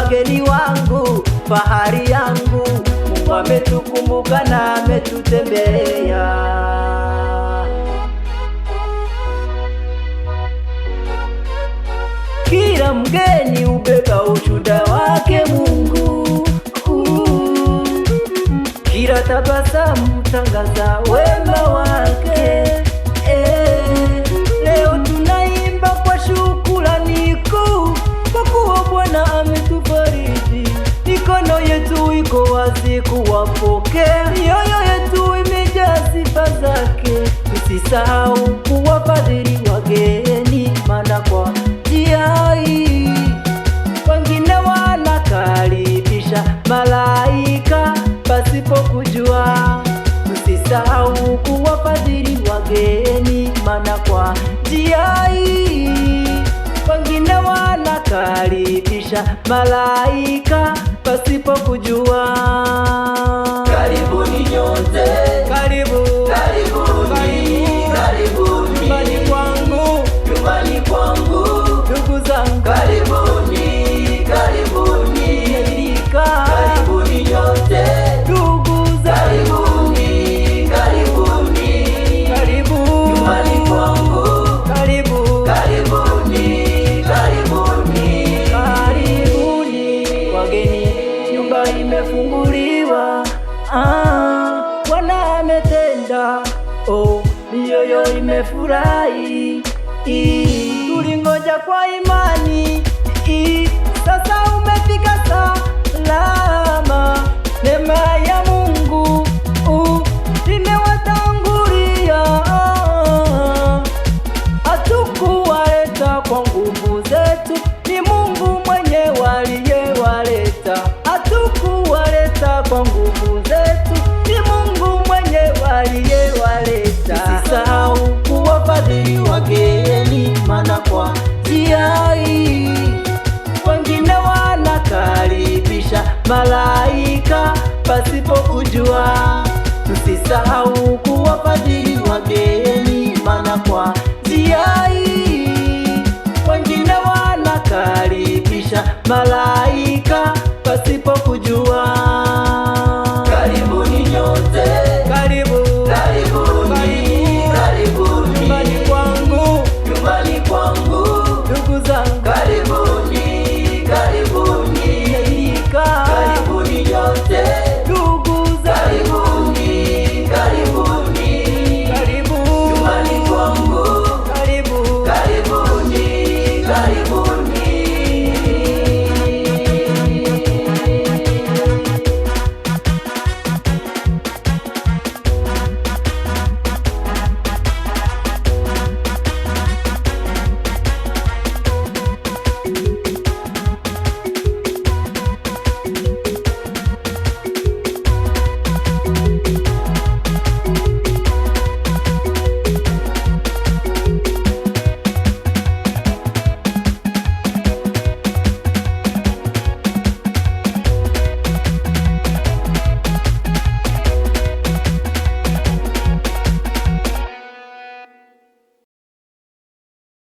wageni wangu, fahari yangu, Mungu ametukumbuka na ametutembelea. Kila mgeni ubeba ushuhuda wake Mungu, kila tabasamu tangaza wema wake. Leo tunaimba kwa shukrani kuu, kwa kuwa Bwana ametufariji. Mikono yetu iko wazi kuwapokea, mioyo yetu imejaa sifa zake. Usisahau kuwafadhili wageni, maana kwa njia hii wengine wanakaribisha malaika pasipo kujua. Usisahau kuwafadhili wageni, maana kwa njia hii wengine wanakaribisha malaika pasipo kujua. Karibuni nyote, Karibu, karibuni, karibuni nyumbani kwangu, nyumbani kwangu. ndugu zangu, Karibuni, karibuni, karibuni nyote, ndugu zangu, karibuni, karibuni karibu nyumbani kwangu. karibu, Karibuni, karibuni, karibuni wageni, nyumba imefunguliwa. Bwana ametenda, mioyo imefurahi. Tulingoja kwa imani, sasa umefika salama. Neema ya Mungu imewatangulia. Hatukuwaleta kwa nguvu zetu, ni Mungu mwenyewe aliyewaleta. Hatukuwaleta kwa nguvu zetu, ni Mungu mwenyewe aliyewaleta. Usisahau kuwafadhili wageni, maana kwa njia hii wengine wanakaribisha malaika pasipo kujua. Usisahau kuwafadhili wageni, maana kwa njia hii wengine wanakaribisha malaika pasipo